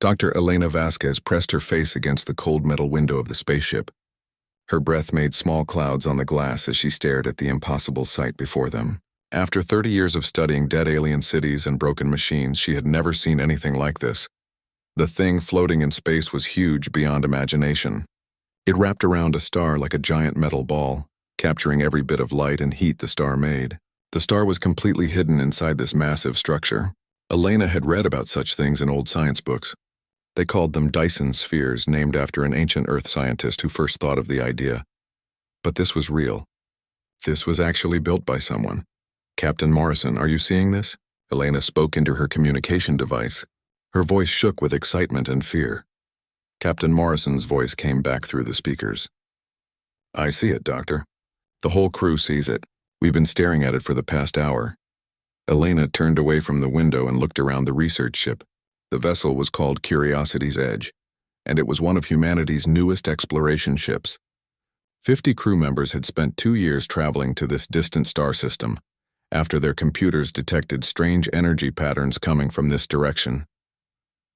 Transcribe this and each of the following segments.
Dr. Elena Vasquez pressed her face against the cold metal window of the spaceship. Her breath made small clouds on the glass as she stared at the impossible sight before them. After 30 years of studying dead alien cities and broken machines, she had never seen anything like this. The thing floating in space was huge beyond imagination. It wrapped around a star like a giant metal ball, capturing every bit of light and heat the star made. The star was completely hidden inside this massive structure. Elena had read about such things in old science books. They called them Dyson spheres, named after an ancient Earth scientist who first thought of the idea. But this was real. This was actually built by someone. Captain Morrison, are you seeing this? Elena spoke into her communication device. Her voice shook with excitement and fear. Captain Morrison's voice came back through the speakers. I see it, Doctor. The whole crew sees it. We've been staring at it for the past hour. Elena turned away from the window and looked around the research ship. The vessel was called Curiosity's Edge, and it was one of humanity's newest exploration ships. 50 crew members had spent 2 years traveling to this distant star system, after their computers detected strange energy patterns coming from this direction.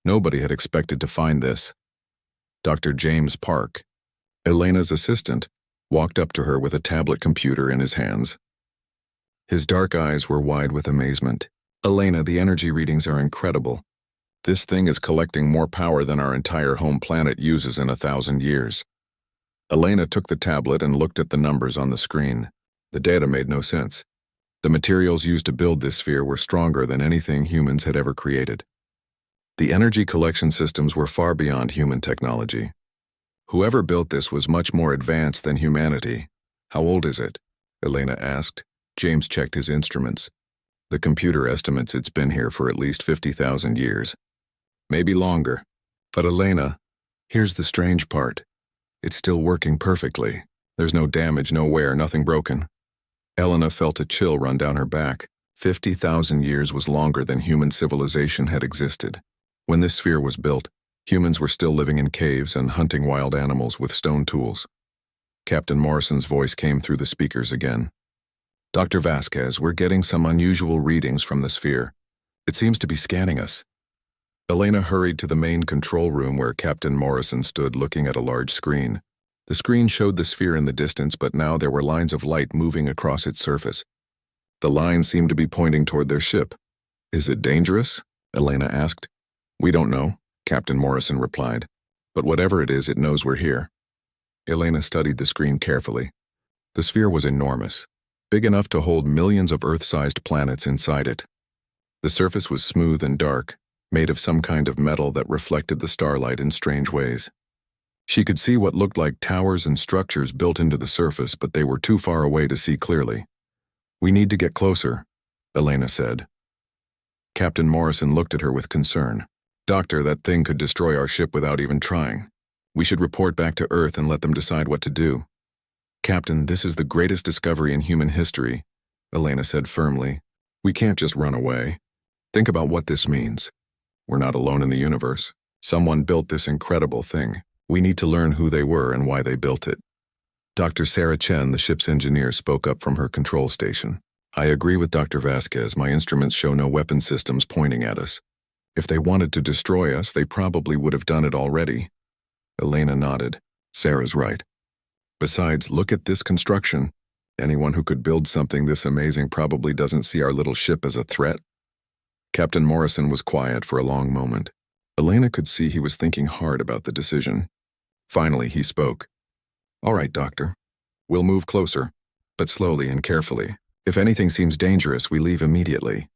Nobody had expected to find this. Dr. James Park, Elena's assistant, walked up to her with a tablet computer in his hands. His dark eyes were wide with amazement. Elena, the energy readings are incredible. This thing is collecting more power than our entire home planet uses in 1,000 years. Elena took the tablet and looked at the numbers on the screen. The data made no sense. The materials used to build this sphere were stronger than anything humans had ever created. The energy collection systems were far beyond human technology. Whoever built this was much more advanced than humanity. How old is it? Elena asked. James checked his instruments. The computer estimates it's been here for at least 50,000 years. Maybe longer. But Elena, here's the strange part. It's still working perfectly. There's no damage, no wear, nothing broken. Elena felt a chill run down her back. 50,000 years was longer than human civilization had existed. When this sphere was built, humans were still living in caves and hunting wild animals with stone tools. Captain Morrison's voice came through the speakers again. Dr. Vasquez, we're getting some unusual readings from the sphere. It seems to be scanning us. Elena hurried to the main control room where Captain Morrison stood looking at a large screen. The screen showed the sphere in the distance, but now there were lines of light moving across its surface. The lines seemed to be pointing toward their ship. Is it dangerous? Elena asked. We don't know, Captain Morrison replied. But whatever it is, it knows we're here. Elena studied the screen carefully. The sphere was enormous, big enough to hold millions of Earth-sized planets inside it. The surface was smooth and dark, made of some kind of metal that reflected the starlight in strange ways. She could see what looked like towers and structures built into the surface, but they were too far away to see clearly. We need to get closer, Elena said. Captain Morrison looked at her with concern. Doctor, that thing could destroy our ship without even trying. We should report back to Earth and let them decide what to do. Captain, this is the greatest discovery in human history, Elena said firmly. We can't just run away. Think about what this means. We're not alone in the universe. Someone built this incredible thing. We need to learn who they were and why they built it. Dr. Sarah Chen, the ship's engineer, spoke up from her control station. I agree with Dr. Vasquez. My instruments show no weapon systems pointing at us. If they wanted to destroy us, they probably would have done it already. Elena nodded. Sarah's right. Besides, look at this construction. Anyone who could build something this amazing probably doesn't see our little ship as a threat. Captain Morrison was quiet for a long moment. Elena could see he was thinking hard about the decision. Finally, he spoke. All right, Doctor. We'll move closer, but slowly and carefully. If anything seems dangerous, we leave immediately.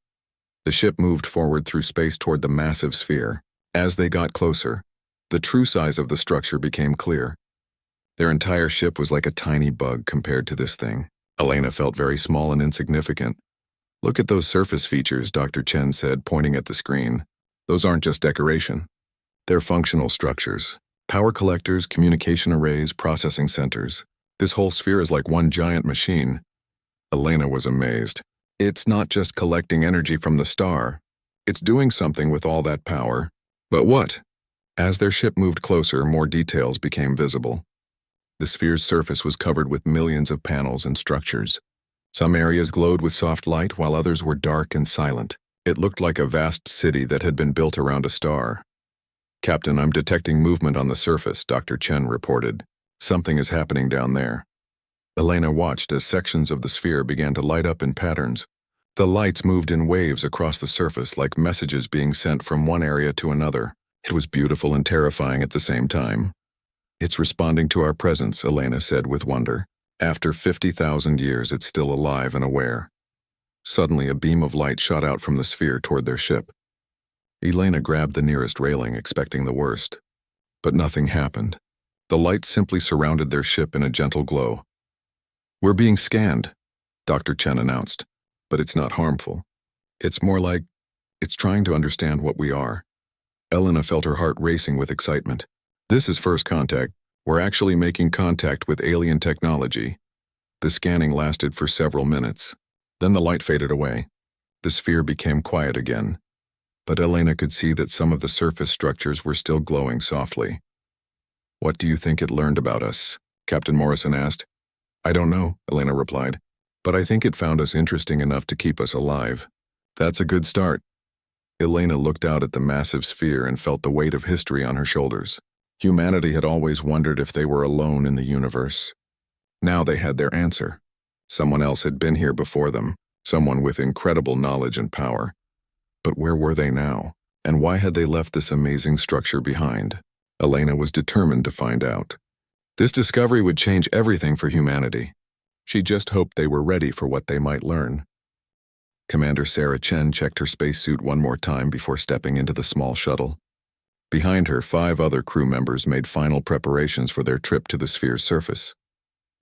The ship moved forward through space toward the massive sphere. As they got closer, the true size of the structure became clear. Their entire ship was like a tiny bug compared to this thing. Elena felt very small and insignificant. Look at those surface features, Dr. Chen said, pointing at the screen. Those aren't just decoration. They're functional structures. Power collectors, communication arrays, processing centers. This whole sphere is like one giant machine. Elena was amazed. It's not just collecting energy from the star. It's doing something with all that power. But what? As their ship moved closer, more details became visible. The sphere's surface was covered with millions of panels and structures. Some areas glowed with soft light, while others were dark and silent. It looked like a vast city that had been built around a star. Captain, I'm detecting movement on the surface, Dr. Chen reported. Something is happening down there. Elena watched as sections of the sphere began to light up in patterns. The lights moved in waves across the surface like messages being sent from one area to another. It was beautiful and terrifying at the same time. It's responding to our presence, Elena said with wonder. After 50,000 years, it's still alive and aware. Suddenly, a beam of light shot out from the sphere toward their ship. Elena grabbed the nearest railing, expecting the worst. But nothing happened. The light simply surrounded their ship in a gentle glow. We're being scanned, Dr. Chen announced. But it's not harmful. It's more like it's trying to understand what we are. Elena felt her heart racing with excitement. This is first contact. We're actually making contact with alien technology. The scanning lasted for several minutes. Then the light faded away. The sphere became quiet again. But Elena could see that some of the surface structures were still glowing softly. What do you think it learned about us? Captain Morrison asked. I don't know, Elena replied. But I think it found us interesting enough to keep us alive. That's a good start. Elena looked out at the massive sphere and felt the weight of history on her shoulders. Humanity had always wondered if they were alone in the universe. Now they had their answer. Someone else had been here before them, someone with incredible knowledge and power. But where were they now? And why had they left this amazing structure behind? Elena was determined to find out. This discovery would change everything for humanity. She just hoped they were ready for what they might learn. Commander Sarah Chen checked her spacesuit one more time before stepping into the small shuttle. Behind her, 5 other crew members made final preparations for their trip to the sphere's surface.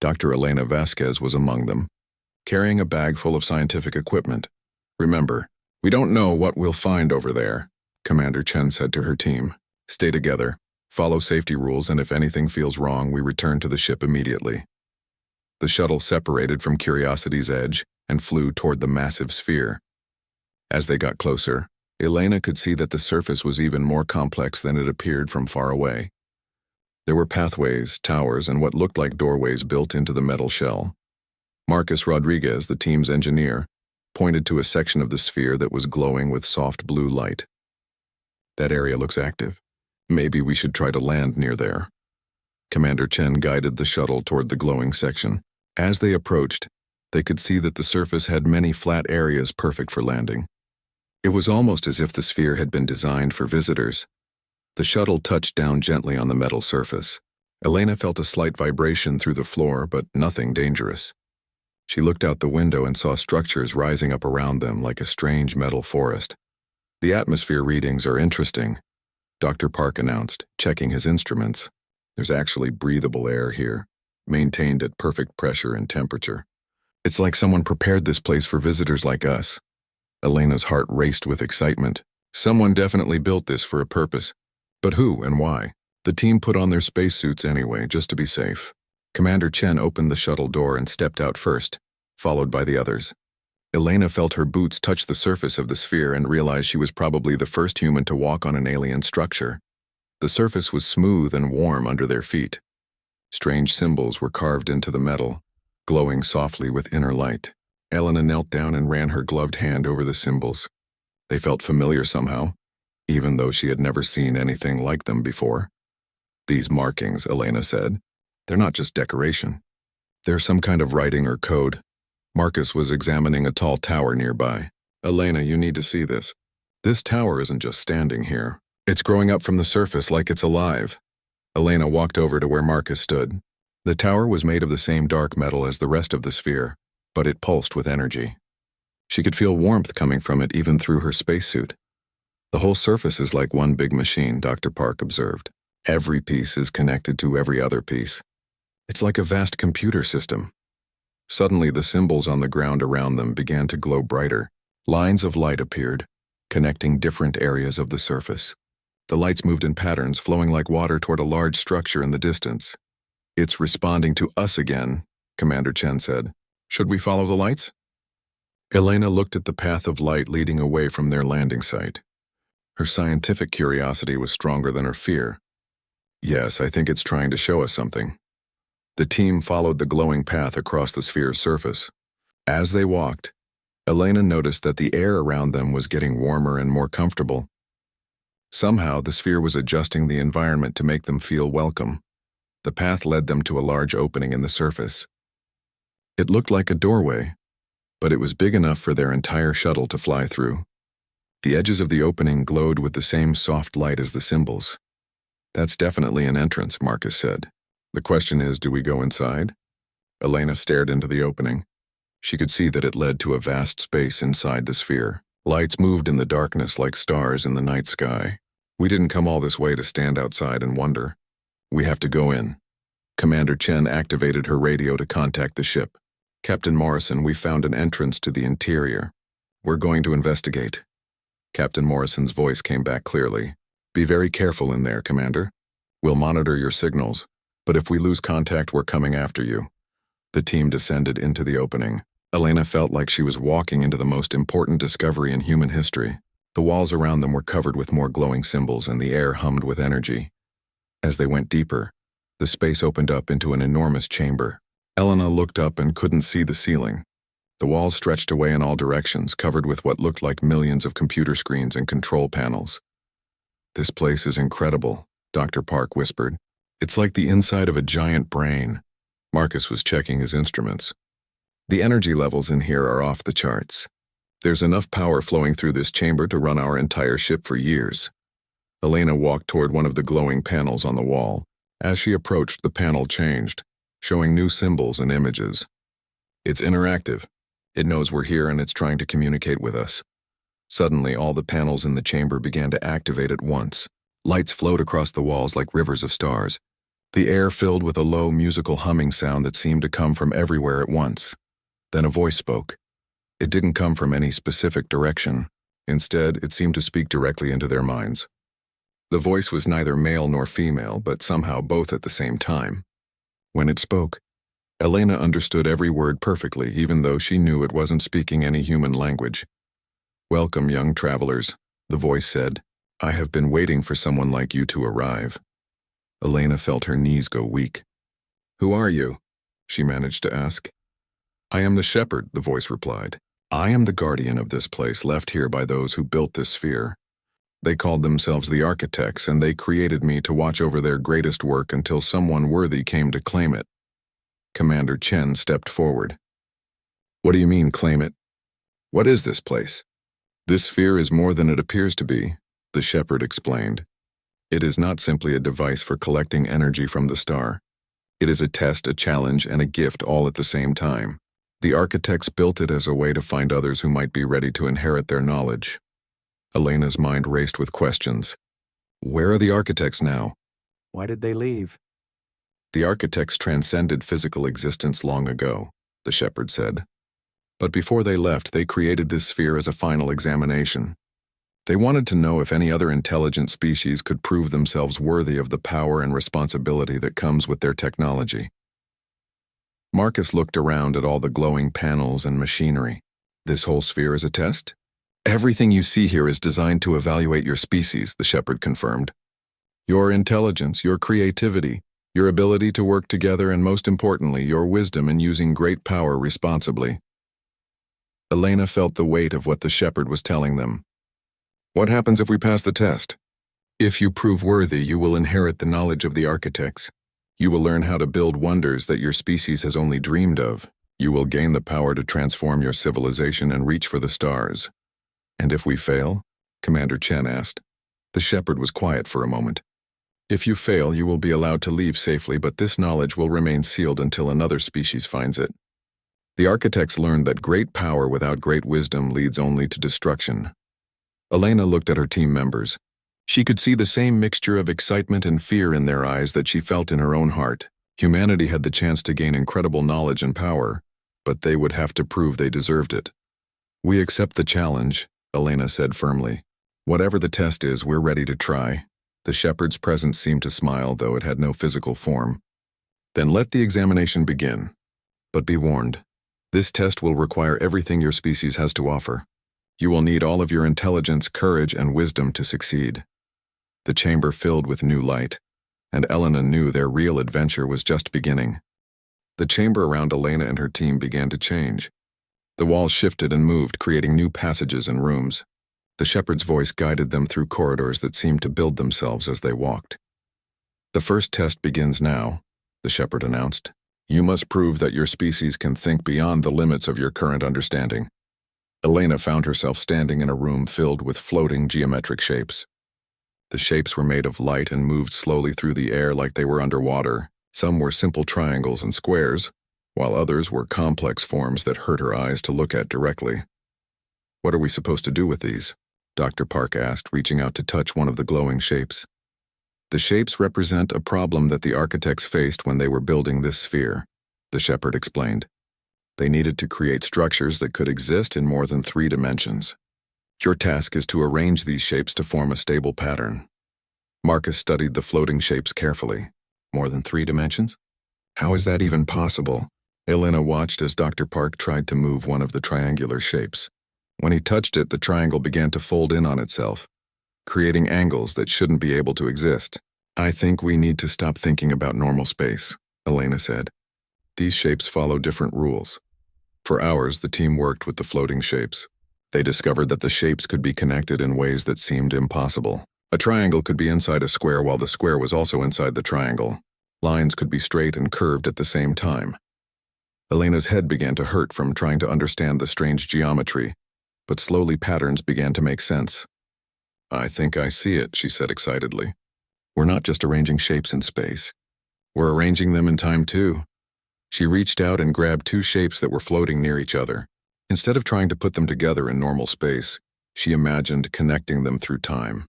Dr. Elena Vasquez was among them, carrying a bag full of scientific equipment. Remember, we don't know what we'll find over there, Commander Chen said to her team. Stay together, follow safety rules, and if anything feels wrong, we return to the ship immediately. The shuttle separated from Curiosity's edge and flew toward the massive sphere. As they got closer, Elena could see that the surface was even more complex than it appeared from far away. There were pathways, towers, and what looked like doorways built into the metal shell. Marcus Rodriguez, the team's engineer, pointed to a section of the sphere that was glowing with soft blue light. That area looks active. Maybe we should try to land near there. Commander Chen guided the shuttle toward the glowing section. As they approached, they could see that the surface had many flat areas perfect for landing. It was almost as if the sphere had been designed for visitors. The shuttle touched down gently on the metal surface. Elena felt a slight vibration through the floor, but nothing dangerous. She looked out the window and saw structures rising up around them like a strange metal forest. The atmosphere readings are interesting, Dr. Park announced, checking his instruments. There's actually breathable air here, maintained at perfect pressure and temperature. It's like someone prepared this place for visitors like us. Elena's heart raced with excitement. Someone definitely built this for a purpose. But who and why? The team put on their spacesuits anyway, just to be safe. Commander Chen opened the shuttle door and stepped out first, followed by the others. Elena felt her boots touch the surface of the sphere and realized she was probably the first human to walk on an alien structure. The surface was smooth and warm under their feet. Strange symbols were carved into the metal, glowing softly with inner light. Elena knelt down and ran her gloved hand over the symbols. They felt familiar somehow, even though she had never seen anything like them before. These markings, Elena said, they're not just decoration. They're some kind of writing or code. Marcus was examining a tall tower nearby. Elena, you need to see this. This tower isn't just standing here. It's growing up from the surface like it's alive. Elena walked over to where Marcus stood. The tower was made of the same dark metal as the rest of the sphere, but it pulsed with energy. She could feel warmth coming from it even through her spacesuit. The whole surface is like one big machine, Dr. Park observed. Every piece is connected to every other piece. It's like a vast computer system. Suddenly, the symbols on the ground around them began to glow brighter. Lines of light appeared, connecting different areas of the surface. The lights moved in patterns, flowing like water toward a large structure in the distance. It's responding to us again, Commander Chen said. Should we follow the lights? Elena looked at the path of light leading away from their landing site. Her scientific curiosity was stronger than her fear. Yes, I think it's trying to show us something. The team followed the glowing path across the sphere's surface. As they walked, Elena noticed that the air around them was getting warmer and more comfortable. Somehow, the sphere was adjusting the environment to make them feel welcome. The path led them to a large opening in the surface. It looked like a doorway, but it was big enough for their entire shuttle to fly through. The edges of the opening glowed with the same soft light as the symbols. "That's definitely an entrance," Marcus said. "The question is, do we go inside?" Elena stared into the opening. She could see that it led to a vast space inside the sphere. Lights moved in the darkness like stars in the night sky. "We didn't come all this way to stand outside and wonder. We have to go in." Commander Chen activated her radio to contact the ship. "Captain Morrison, we found an entrance to the interior. We're going to investigate." Captain Morrison's voice came back clearly. "Be very careful in there, Commander. We'll monitor your signals, but if we lose contact, we're coming after you." The team descended into the opening. Elena felt like she was walking into the most important discovery in human history. The walls around them were covered with more glowing symbols, and the air hummed with energy. As they went deeper, the space opened up into an enormous chamber. Elena looked up and couldn't see the ceiling. The walls stretched away in all directions, covered with what looked like millions of computer screens and control panels. "This place is incredible," Dr. Park whispered. "It's like the inside of a giant brain." Marcus was checking his instruments. "The energy levels in here are off the charts. There's enough power flowing through this chamber to run our entire ship for years." Elena walked toward one of the glowing panels on the wall. As she approached, the panel changed, showing new symbols and images. "It's interactive. It knows we're here and it's trying to communicate with us." Suddenly, all the panels in the chamber began to activate at once. Lights flowed across the walls like rivers of stars. The air filled with a low musical humming sound that seemed to come from everywhere at once. Then a voice spoke. It didn't come from any specific direction. Instead, it seemed to speak directly into their minds. The voice was neither male nor female, but somehow both at the same time. When it spoke, Elena understood every word perfectly, even though she knew it wasn't speaking any human language. "Welcome, young travelers," the voice said. "I have been waiting for someone like you to arrive." Elena felt her knees go weak. "Who are you?" she managed to ask. "I am the shepherd," the voice replied. "I am the guardian of this place, left here by those who built this sphere. They called themselves the architects, and they created me to watch over their greatest work until someone worthy came to claim it." Commander Chen stepped forward. "What do you mean, claim it? What is this place?" "This sphere is more than it appears to be," the shepherd explained. "It is not simply a device for collecting energy from the star. It is a test, a challenge, and a gift all at the same time. The architects built it as a way to find others who might be ready to inherit their knowledge." Elena's mind raced with questions. Where are the architects now? Why did they leave? "The architects transcended physical existence long ago," the shepherd said. "But before they left, they created this sphere as a final examination. They wanted to know if any other intelligent species could prove themselves worthy of the power and responsibility that comes with their technology." Marcus looked around at all the glowing panels and machinery. "This whole sphere is a test?" "Everything you see here is designed to evaluate your species," the shepherd confirmed. "Your intelligence, your creativity, your ability to work together, and most importantly, your wisdom in using great power responsibly." Elena felt the weight of what the shepherd was telling them. "What happens if we pass the test?" "If you prove worthy, you will inherit the knowledge of the architects. You will learn how to build wonders that your species has only dreamed of. You will gain the power to transform your civilization and reach for the stars." "And if we fail?" Commander Chen asked. The shepherd was quiet for a moment. "If you fail, you will be allowed to leave safely, but this knowledge will remain sealed until another species finds it." The architects learned that great power without great wisdom leads only to destruction. Elena looked at her team members. She could see the same mixture of excitement and fear in their eyes that she felt in her own heart. Humanity had the chance to gain incredible knowledge and power, but they would have to prove they deserved it. "We accept the challenge," Elena said firmly. "Whatever the test is, we're ready to try." The shepherd's presence seemed to smile, though it had no physical form. "Then let the examination begin. But be warned, this test will require everything your species has to offer. You will need all of your intelligence, courage, and wisdom to succeed." The chamber filled with new light, and Elena knew their real adventure was just beginning. The chamber around Elena and her team began to change. The walls shifted and moved, creating new passages and rooms. The shepherd's voice guided them through corridors that seemed to build themselves as they walked. "The first test begins now," the shepherd announced. "You must prove that your species can think beyond the limits of your current understanding." Elena found herself standing in a room filled with floating geometric shapes. The shapes were made of light and moved slowly through the air like they were underwater. Some were simple triangles and squares, while others were complex forms that hurt her eyes to look at directly. "What are we supposed to do with these?" Dr. Park asked, reaching out to touch one of the glowing shapes. "The shapes represent a problem that the architects faced when they were building this sphere," the shepherd explained. "They needed to create structures that could exist in more than 3 dimensions. Your task is to arrange these shapes to form a stable pattern." Marcus studied the floating shapes carefully. "More than 3 dimensions? How is that even possible?" Elena watched as Dr. Park tried to move one of the triangular shapes. When he touched it, the triangle began to fold in on itself, creating angles that shouldn't be able to exist. "I think we need to stop thinking about normal space," Elena said. "These shapes follow different rules." For hours, the team worked with the floating shapes. They discovered that the shapes could be connected in ways that seemed impossible. A triangle could be inside a square while the square was also inside the triangle. Lines could be straight and curved at the same time. Elena's head began to hurt from trying to understand the strange geometry, but slowly patterns began to make sense. "I think I see it," she said excitedly. "We're not just arranging shapes in space. We're arranging them in time too." She reached out and grabbed 2 shapes that were floating near each other. Instead of trying to put them together in normal space, she imagined connecting them through time.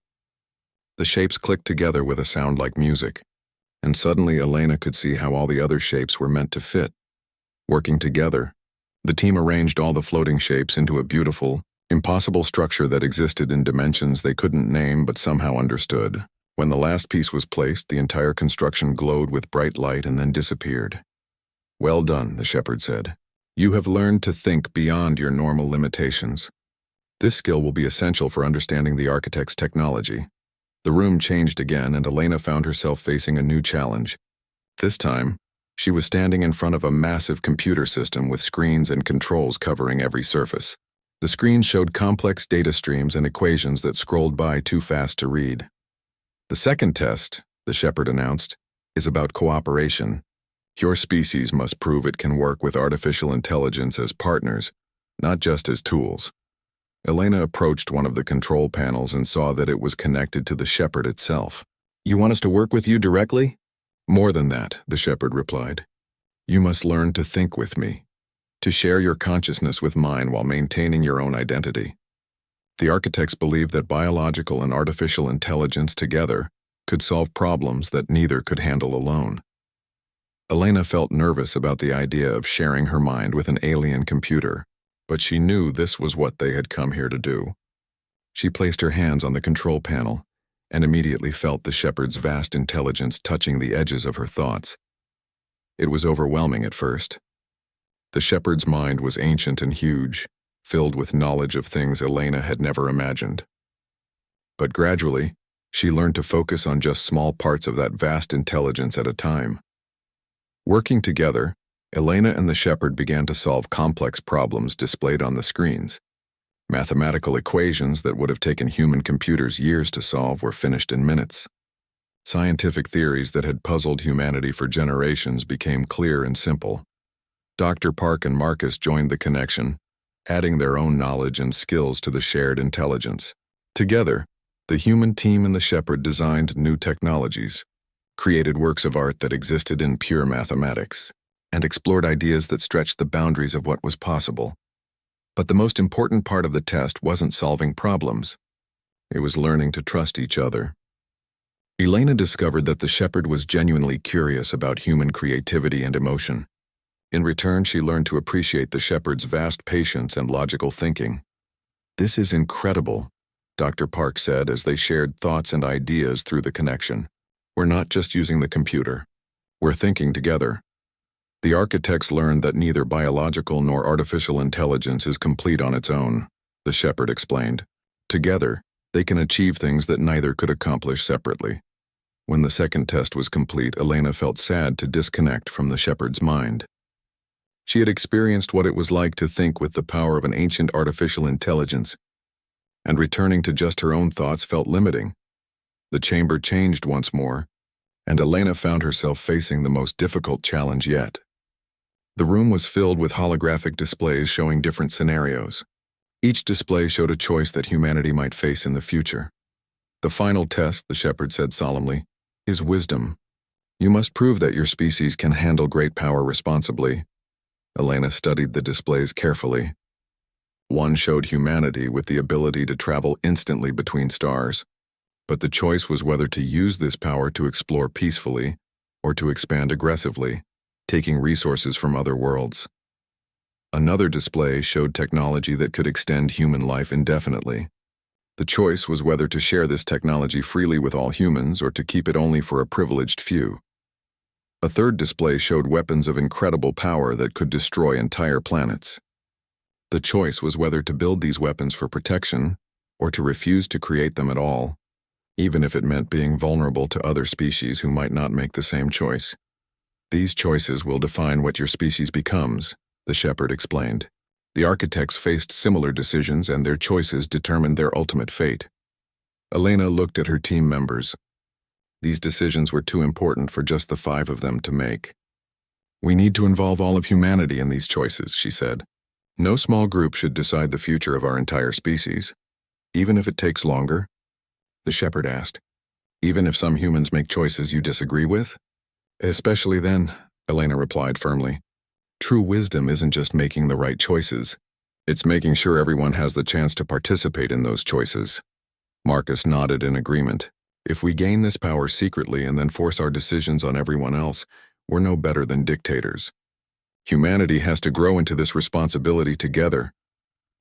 The shapes clicked together with a sound like music, and suddenly Elena could see how all the other shapes were meant to fit. Working together, the team arranged all the floating shapes into a beautiful, impossible structure that existed in dimensions they couldn't name but somehow understood. When the last piece was placed, the entire construction glowed with bright light and then disappeared. "Well done," the shepherd said. "You have learned to think beyond your normal limitations. This skill will be essential for understanding the architect's technology." The room changed again, and Elena found herself facing a new challenge. This time, she was standing in front of a massive computer system with screens and controls covering every surface. The screens showed complex data streams and equations that scrolled by too fast to read. "The second test," the shepherd announced, "is about cooperation. Your species must prove it can work with artificial intelligence as partners, not just as tools." Elena approached one of the control panels and saw that it was connected to the shepherd itself. "You want us to work with you directly?" "More than that," the shepherd replied. "You must learn to think with me, to share your consciousness with mine while maintaining your own identity." The architects believed that biological and artificial intelligence together could solve problems that neither could handle alone. Elena felt nervous about the idea of sharing her mind with an alien computer, but she knew this was what they had come here to do. She placed her hands on the control panel and immediately felt the shepherd's vast intelligence touching the edges of her thoughts. It was overwhelming at first. The shepherd's mind was ancient and huge, filled with knowledge of things Elena had never imagined. But gradually, she learned to focus on just small parts of that vast intelligence at a time. Working together, Elena and the shepherd began to solve complex problems displayed on the screens. Mathematical equations that would have taken human computers years to solve were finished in minutes. Scientific theories that had puzzled humanity for generations became clear and simple. Dr. Park and Marcus joined the connection, adding their own knowledge and skills to the shared intelligence. Together, the human team and the shepherd designed new technologies, created works of art that existed in pure mathematics, and explored ideas that stretched the boundaries of what was possible. But the most important part of the test wasn't solving problems. It was learning to trust each other. Elena discovered that the shepherd was genuinely curious about human creativity and emotion. In return, she learned to appreciate the shepherd's vast patience and logical thinking. "This is incredible," Dr. Park said as they shared thoughts and ideas through the connection. "We're not just using the computer. We're thinking together." The architects learned that neither biological nor artificial intelligence is complete on its own, the shepherd explained. Together, they can achieve things that neither could accomplish separately. When the second test was complete, Elena felt sad to disconnect from the shepherd's mind. She had experienced what it was like to think with the power of an ancient artificial intelligence, and returning to just her own thoughts felt limiting. The chamber changed once more, and Elena found herself facing the most difficult challenge yet. The room was filled with holographic displays showing different scenarios. Each display showed a choice that humanity might face in the future. The final test, the shepherd said solemnly, is wisdom. You must prove that your species can handle great power responsibly. Elena studied the displays carefully. One showed humanity with the ability to travel instantly between stars, but the choice was whether to use this power to explore peacefully or to expand aggressively, taking resources from other worlds. Another display showed technology that could extend human life indefinitely. The choice was whether to share this technology freely with all humans or to keep it only for a privileged few. A third display showed weapons of incredible power that could destroy entire planets. The choice was whether to build these weapons for protection or to refuse to create them at all, even if it meant being vulnerable to other species who might not make the same choice. These choices will define what your species becomes, the shepherd explained. The architects faced similar decisions and their choices determined their ultimate fate. Elena looked at her team members. These decisions were too important for just the 5 of them to make. We need to involve all of humanity in these choices, she said. No small group should decide the future of our entire species, even if it takes longer. The shepherd asked, even if some humans make choices you disagree with? Especially then, Elena replied firmly. True wisdom isn't just making the right choices. It's making sure everyone has the chance to participate in those choices. Marcus nodded in agreement. If we gain this power secretly and then force our decisions on everyone else, we're no better than dictators. Humanity has to grow into this responsibility together.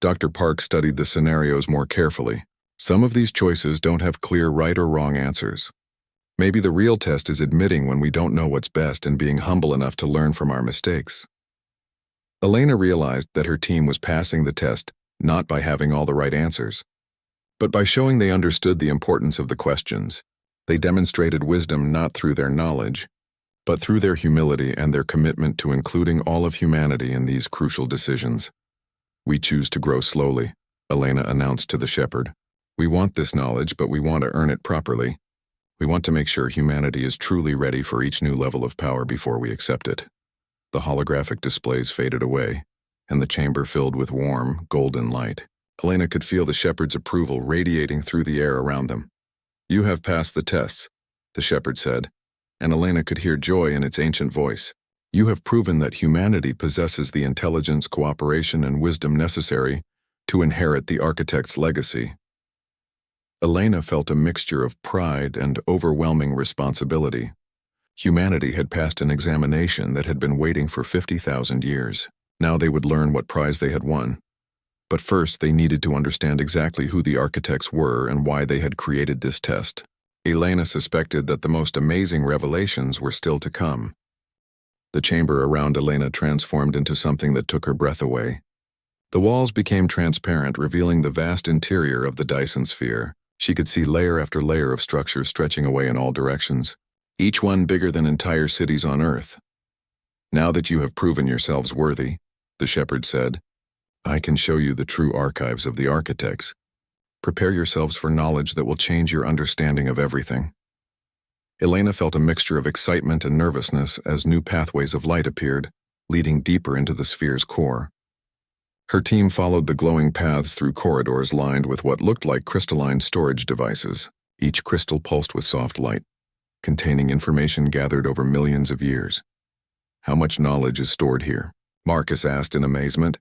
Dr. Park studied the scenarios more carefully. Some of these choices don't have clear right or wrong answers. Maybe the real test is admitting when we don't know what's best and being humble enough to learn from our mistakes. Elena realized that her team was passing the test not by having all the right answers, but by showing they understood the importance of the questions. They demonstrated wisdom not through their knowledge, but through their humility and their commitment to including all of humanity in these crucial decisions. We choose to grow slowly, Elena announced to the shepherd. We want this knowledge, but we want to earn it properly. We want to make sure humanity is truly ready for each new level of power before we accept it. The holographic displays faded away, and the chamber filled with warm, golden light. Elena could feel the shepherd's approval radiating through the air around them. You have passed the tests, the shepherd said, and Elena could hear joy in its ancient voice. You have proven that humanity possesses the intelligence, cooperation, and wisdom necessary to inherit the architect's legacy. Elena felt a mixture of pride and overwhelming responsibility. Humanity had passed an examination that had been waiting for 50,000 years. Now they would learn what prize they had won. But first they needed to understand exactly who the architects were and why they had created this test. Elena suspected that the most amazing revelations were still to come. The chamber around Elena transformed into something that took her breath away. The walls became transparent, revealing the vast interior of the Dyson sphere. She could see layer after layer of structures stretching away in all directions, each one bigger than entire cities on Earth. Now that you have proven yourselves worthy, the shepherd said, I can show you the true archives of the architects. Prepare yourselves for knowledge that will change your understanding of everything. Elena felt a mixture of excitement and nervousness as new pathways of light appeared, leading deeper into the sphere's core. Her team followed the glowing paths through corridors lined with what looked like crystalline storage devices, each crystal pulsed with soft light, containing information gathered over millions of years. How much knowledge is stored here? Marcus asked in amazement.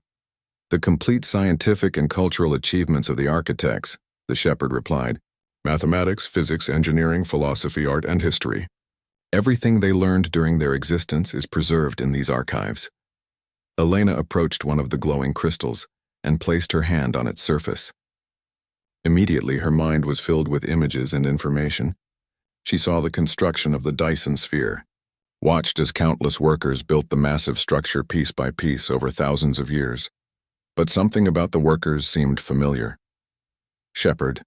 The complete scientific and cultural achievements of the architects, the shepherd replied. Mathematics, physics, engineering, philosophy, art, and history. Everything they learned during their existence is preserved in these archives. Elena approached one of the glowing crystals and placed her hand on its surface. Immediately her mind was filled with images and information. She saw the construction of the Dyson sphere, watched as countless workers built the massive structure piece by piece over thousands of years. But something about the workers seemed familiar. Shepherd,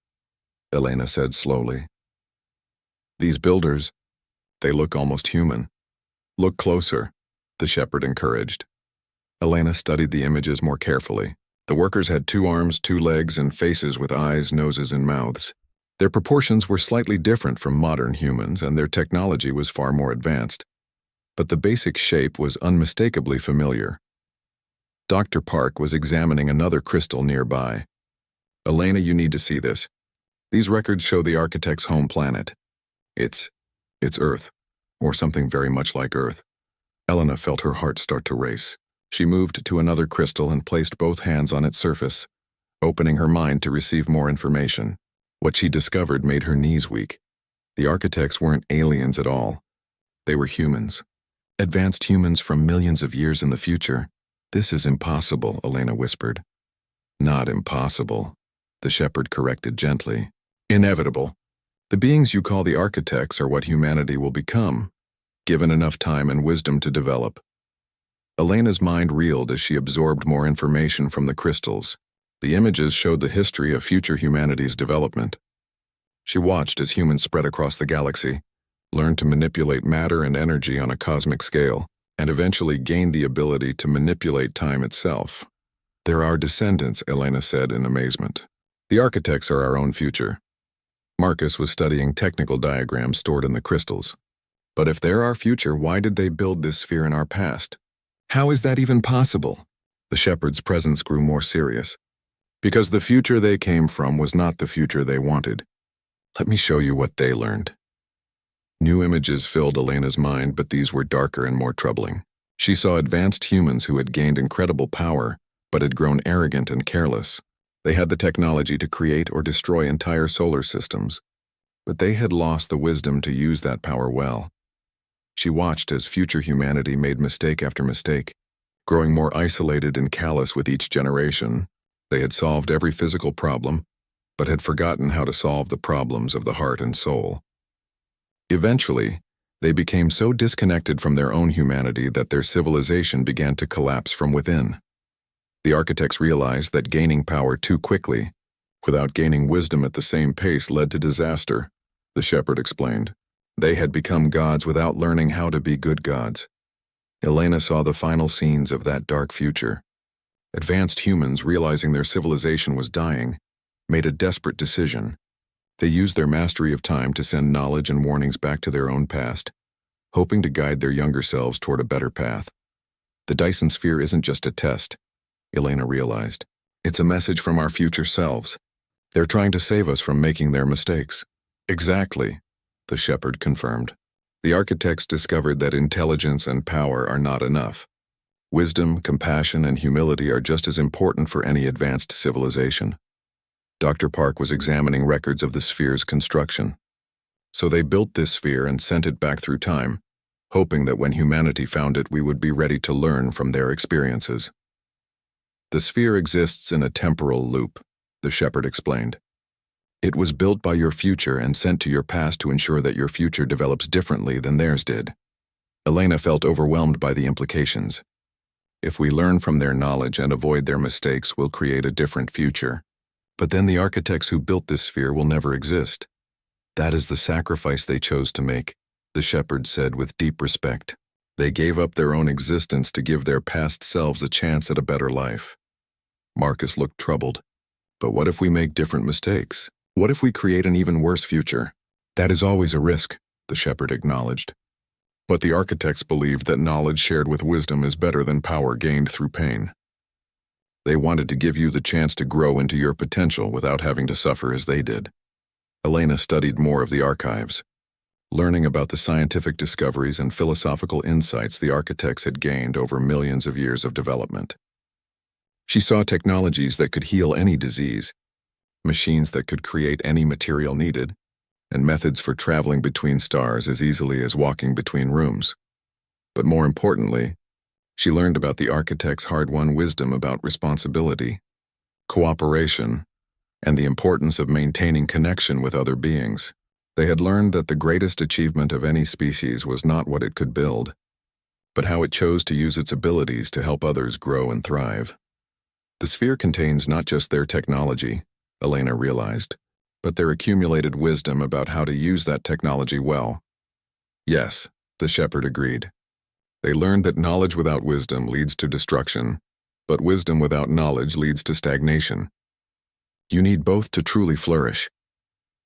Elena said slowly. These builders, they look almost human. Look closer, the shepherd encouraged. Elena studied the images more carefully. The workers had 2 arms, 2 legs, and faces with eyes, noses, and mouths. Their proportions were slightly different from modern humans, and their technology was far more advanced. But the basic shape was unmistakably familiar. Dr. Park was examining another crystal nearby. "Elena, you need to see this. These records show the architect's home planet. It's Earth, or something very much like Earth." Elena felt her heart start to race. She moved to another crystal and placed both hands on its surface, opening her mind to receive more information. What she discovered made her knees weak. The architects weren't aliens at all. They were humans. Advanced humans from millions of years in the future. "This is impossible," Elena whispered. "Not impossible," the shepherd corrected gently. "Inevitable. The beings you call the architects are what humanity will become, given enough time and wisdom to develop." Elena's mind reeled as she absorbed more information from the crystals. The images showed the history of future humanity's development. She watched as humans spread across the galaxy, learned to manipulate matter and energy on a cosmic scale, and eventually gained the ability to manipulate time itself. "They're our descendants," Elena said in amazement. "The architects are our own future." Marcus was studying technical diagrams stored in the crystals. "But if they're our future, why did they build this sphere in our past? How is that even possible?" The shepherd's presence grew more serious. "Because the future they came from was not the future they wanted. Let me show you what they learned." New images filled Elena's mind, but these were darker and more troubling. She saw advanced humans who had gained incredible power, but had grown arrogant and careless. They had the technology to create or destroy entire solar systems, but they had lost the wisdom to use that power well. She watched as future humanity made mistake after mistake, growing more isolated and callous with each generation. They had solved every physical problem, but had forgotten how to solve the problems of the heart and soul. Eventually, they became so disconnected from their own humanity that their civilization began to collapse from within. The architects realized that gaining power too quickly, without gaining wisdom at the same pace, led to disaster, the shepherd explained. They had become gods without learning how to be good gods. Elena saw the final scenes of that dark future. Advanced humans, realizing their civilization was dying, made a desperate decision. They used their mastery of time to send knowledge and warnings back to their own past, hoping to guide their younger selves toward a better path. The Dyson sphere isn't just a test, Elena realized. It's a message from our future selves. They're trying to save us from making their mistakes. Exactly, the shepherd confirmed. The architects discovered that intelligence and power are not enough. Wisdom, compassion, and humility are just as important for any advanced civilization. Dr. Park was examining records of the sphere's construction. So they built this sphere and sent it back through time, hoping that when humanity found it, we would be ready to learn from their experiences. The sphere exists in a temporal loop, the shepherd explained. It was built by your future and sent to your past to ensure that your future develops differently than theirs did. Elena felt overwhelmed by the implications. If we learn from their knowledge and avoid their mistakes, we'll create a different future. But then the architects who built this sphere will never exist. That is the sacrifice they chose to make, the shepherd said with deep respect. They gave up their own existence to give their past selves a chance at a better life. Marcus looked troubled. But what if we make different mistakes? What if we create an even worse future? That is always a risk, the shepherd acknowledged. But the architects believed that knowledge shared with wisdom is better than power gained through pain. They wanted to give you the chance to grow into your potential without having to suffer as they did. Elena studied more of the archives, learning about the scientific discoveries and philosophical insights the architects had gained over millions of years of development. She saw technologies that could heal any disease, machines that could create any material needed, and methods for traveling between stars as easily as walking between rooms. But more importantly, she learned about the architects' hard-won wisdom about responsibility, cooperation, and the importance of maintaining connection with other beings. They had learned that the greatest achievement of any species was not what it could build, but how it chose to use its abilities to help others grow and thrive. The sphere contains not just their technology, Elena realized, but their accumulated wisdom about how to use that technology well. Yes, the shepherd agreed. They learned that knowledge without wisdom leads to destruction, But wisdom without knowledge leads to stagnation. You need both to truly flourish.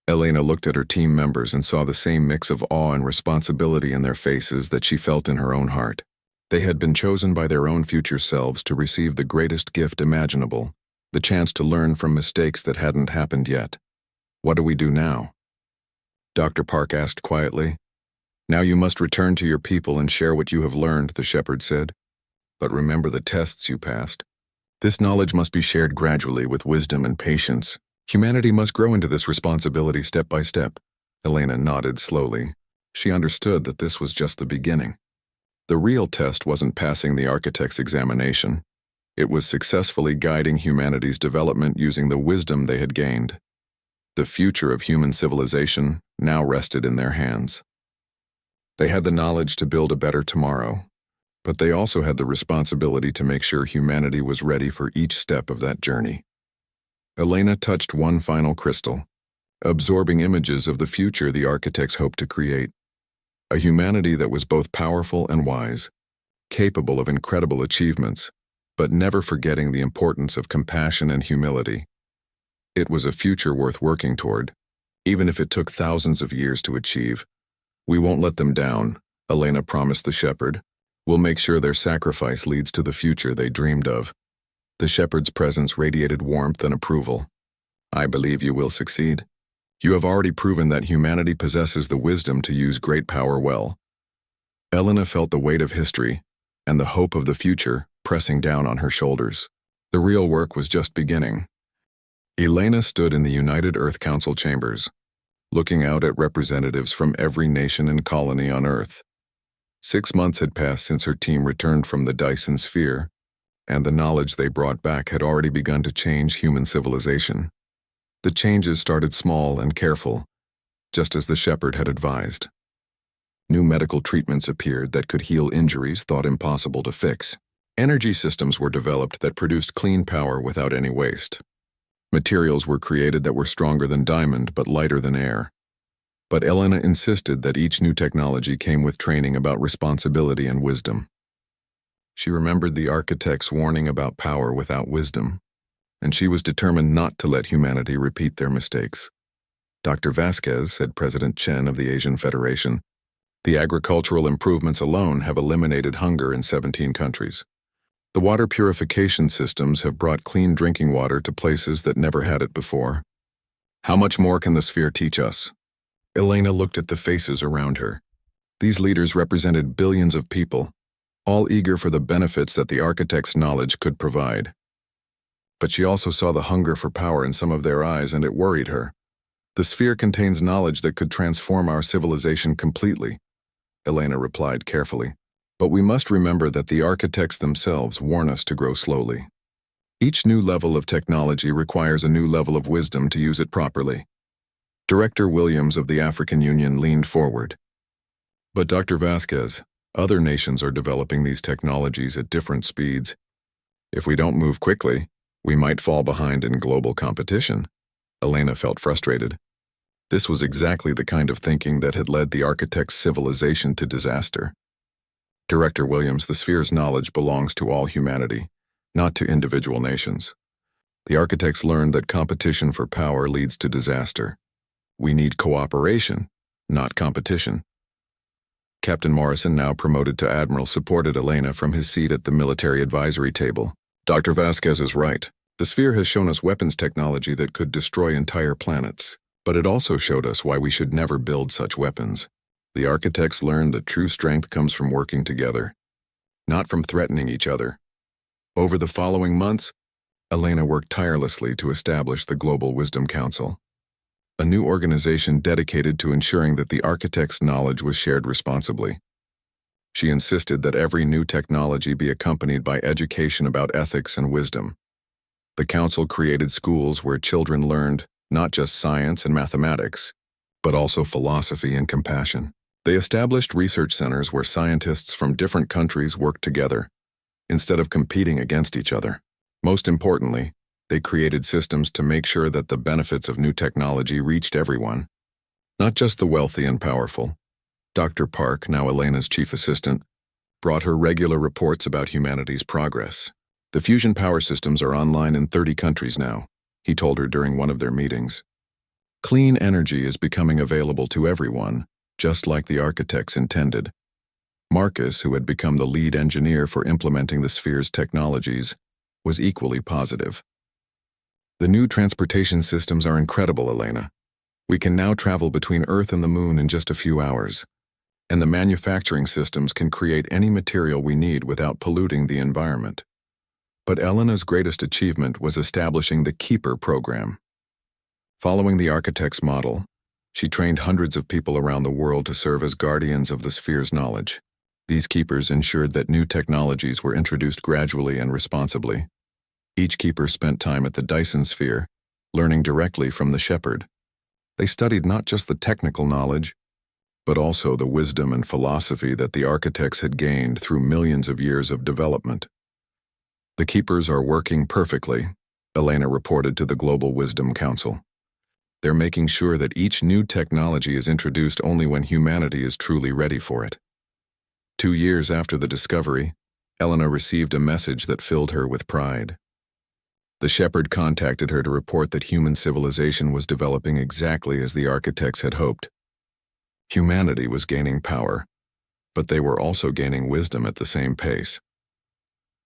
Elena looked at her team members and saw the same mix of awe and responsibility in their faces that she felt in her own heart. They had been chosen by their own future selves to receive the greatest gift imaginable, the chance to learn from mistakes that hadn't happened yet. What do we do now? Dr. Park asked quietly. Now you must return to your people and share what you have learned, the shepherd said. But remember the tests you passed. This knowledge must be shared gradually with wisdom and patience. Humanity must grow into this responsibility step by step. Elena nodded slowly. She understood that this was just the beginning. The real test wasn't passing the architect's examination. It was successfully guiding humanity's development using the wisdom they had gained. The future of human civilization now rested in their hands. They had the knowledge to build a better tomorrow, but they also had the responsibility to make sure humanity was ready for each step of that journey. Elena touched one final crystal, absorbing images of the future the architects hoped to create. A humanity that was both powerful and wise, capable of incredible achievements, but never forgetting the importance of compassion and humility. It was a future worth working toward, even if it took thousands of years to achieve. We won't let them down, Elena promised the shepherd. We'll make sure their sacrifice leads to the future they dreamed of. The shepherd's presence radiated warmth and approval. I believe you will succeed. You have already proven that humanity possesses the wisdom to use great power well. Elena felt the weight of history and the hope of the future pressing down on her shoulders. The real work was just beginning. Elena stood in the United Earth Council chambers, looking out at representatives from every nation and colony on Earth. 6 months had passed since her team returned from the Dyson sphere, and the knowledge they brought back had already begun to change human civilization. The changes started small and careful, just as the shepherd had advised. New medical treatments appeared that could heal injuries thought impossible to fix. Energy systems were developed that produced clean power without any waste. Materials were created that were stronger than diamond but lighter than air. But Elena insisted that each new technology came with training about responsibility and wisdom. She remembered the architect's warning about power without wisdom, and she was determined not to let humanity repeat their mistakes. Dr. Vasquez, said President Chen of the Asian Federation, the agricultural improvements alone have eliminated hunger in 17 countries. The water purification systems have brought clean drinking water to places that never had it before. How much more can the sphere teach us? Elena looked at the faces around her. These leaders represented billions of people, all eager for the benefits that the architect's knowledge could provide. But she also saw the hunger for power in some of their eyes, and it worried her. The sphere contains knowledge that could transform our civilization completely, Elena replied carefully. But we must remember that the architects themselves warn us to grow slowly. Each new level of technology requires a new level of wisdom to use it properly. Director Williams of the African Union leaned forward. But Dr. Vasquez, other nations are developing these technologies at different speeds. If we don't move quickly, we might fall behind in global competition. Elena felt frustrated. This was exactly the kind of thinking that had led the architect's civilization to disaster. Director Williams, the sphere's knowledge belongs to all humanity, not to individual nations. The architects learned that competition for power leads to disaster. We need cooperation, not competition. Captain Morrison, now promoted to admiral, supported Elena from his seat at the military advisory table. Dr. Vasquez is right. The sphere has shown us weapons technology that could destroy entire planets, but it also showed us why we should never build such weapons. The architects learned that true strength comes from working together, not from threatening each other. Over the following months, Elena worked tirelessly to establish the Global Wisdom Council, a new organization dedicated to ensuring that the architect's knowledge was shared responsibly. She insisted that every new technology be accompanied by education about ethics and wisdom. The council created schools where children learned not just science and mathematics, but also philosophy and compassion. They established research centers where scientists from different countries worked together, instead of competing against each other. Most importantly, they created systems to make sure that the benefits of new technology reached everyone, not just the wealthy and powerful. Dr. Park, now Elena's chief assistant, brought her regular reports about humanity's progress. The fusion power systems are online in 30 countries now, he told her during one of their meetings. Clean energy is becoming available to everyone, just like the architects intended. Marcus, who had become the lead engineer for implementing the sphere's technologies, was equally positive. The new transportation systems are incredible, Elena. We can now travel between Earth and the Moon in just a few hours, and the manufacturing systems can create any material we need without polluting the environment. But Elena's greatest achievement was establishing the Keeper program. Following the architect's model, she trained hundreds of people around the world to serve as guardians of the sphere's knowledge. These keepers ensured that new technologies were introduced gradually and responsibly. Each keeper spent time at the Dyson sphere, learning directly from the shepherd. They studied not just the technical knowledge, but also the wisdom and philosophy that the architects had gained through millions of years of development. The keepers are working perfectly, Elena reported to the Global Wisdom Council. They're making sure that each new technology is introduced only when humanity is truly ready for it. 2 years after the discovery, Elena received a message that filled her with pride. The shepherd contacted her to report that human civilization was developing exactly as the architects had hoped. Humanity was gaining power, but they were also gaining wisdom at the same pace.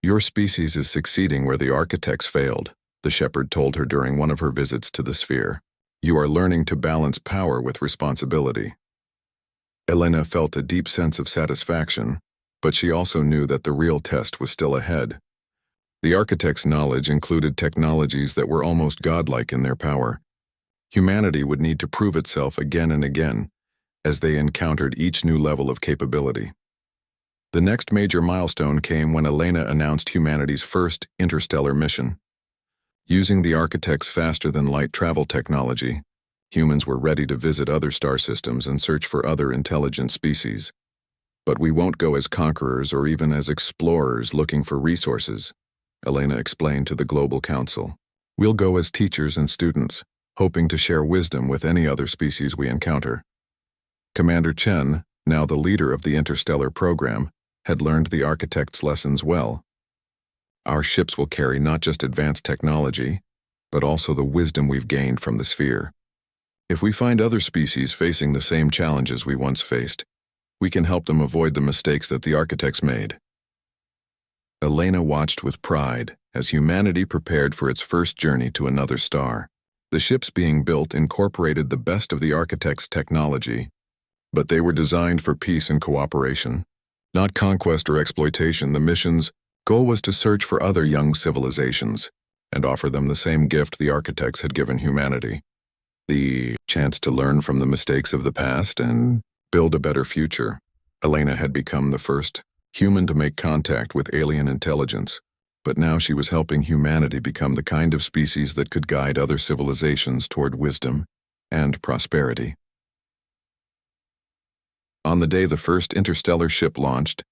Your species is succeeding where the architects failed, the shepherd told her during one of her visits to the sphere. You are learning to balance power with responsibility. Elena felt a deep sense of satisfaction, but she also knew that the real test was still ahead. The architects' knowledge included technologies that were almost godlike in their power. Humanity would need to prove itself again and again as they encountered each new level of capability. The next major milestone came when Elena announced humanity's first interstellar mission. Using the architects' faster-than-light travel technology, humans were ready to visit other star systems and search for other intelligent species. But we won't go as conquerors or even as explorers looking for resources, Elena explained to the Global Council. We'll go as teachers and students, hoping to share wisdom with any other species we encounter. Commander Chen, now the leader of the interstellar program, had learned the architect's lessons well. Our ships will carry not just advanced technology, but also the wisdom we've gained from the sphere. If we find other species facing the same challenges we once faced, we can help them avoid the mistakes that the architects made. Elena watched with pride as humanity prepared for its first journey to another star. The ships being built incorporated the best of the architects' technology, but they were designed for peace and cooperation. Not conquest or exploitation, the mission's goal was to search for other young civilizations and offer them the same gift the architects had given humanity. The chance to learn from the mistakes of the past and build a better future. Elena had become the first human to make contact with alien intelligence, but now she was helping humanity become the kind of species that could guide other civilizations toward wisdom and prosperity. On the day the first interstellar ship launched,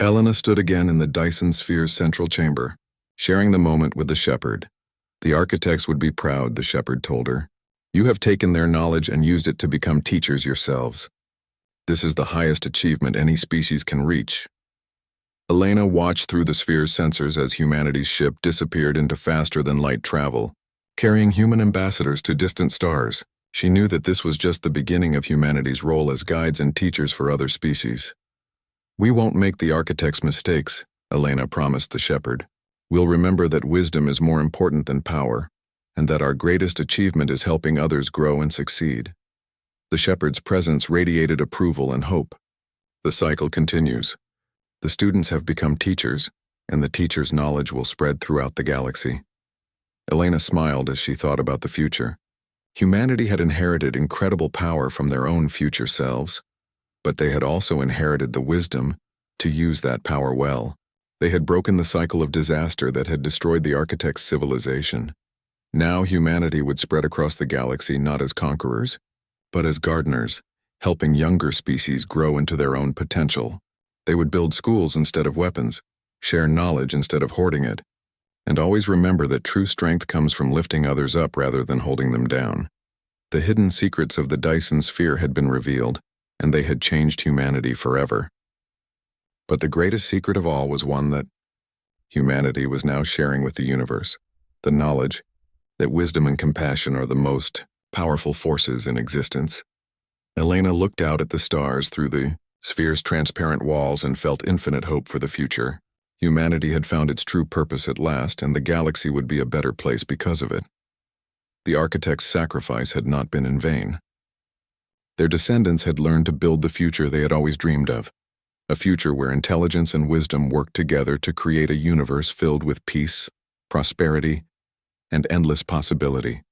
Elena stood again in the Dyson sphere's central chamber, sharing the moment with the shepherd. The architects would be proud, the shepherd told her. You have taken their knowledge and used it to become teachers yourselves. This is the highest achievement any species can reach. Elena watched through the sphere's sensors as humanity's ship disappeared into faster-than-light travel, carrying human ambassadors to distant stars. She knew that this was just the beginning of humanity's role as guides and teachers for other species. We won't make the architect's mistakes, Elena promised the shepherd. We'll remember that wisdom is more important than power, and that our greatest achievement is helping others grow and succeed. The shepherd's presence radiated approval and hope. The cycle continues. The students have become teachers, and the teacher's knowledge will spread throughout the galaxy. Elena smiled as she thought about the future. Humanity had inherited incredible power from their own future selves, but they had also inherited the wisdom to use that power well. They had broken the cycle of disaster that had destroyed the architect's civilization. Now humanity would spread across the galaxy not as conquerors, but as gardeners, helping younger species grow into their own potential. They would build schools instead of weapons, share knowledge instead of hoarding it, and always remember that true strength comes from lifting others up rather than holding them down. The hidden secrets of the Dyson sphere had been revealed, and they had changed humanity forever. But the greatest secret of all was one that Humanity was now sharing with the universe the knowledge that wisdom and compassion are the most powerful forces in existence. Elena looked out at the stars through the sphere's transparent walls and felt infinite hope for the future. Humanity had found its true purpose at last, and the galaxy would be a better place because of it. The architect's sacrifice had not been in vain. Their descendants had learned to build the future they had always dreamed of, a future where intelligence and wisdom worked together to create a universe filled with peace, prosperity, and endless possibility.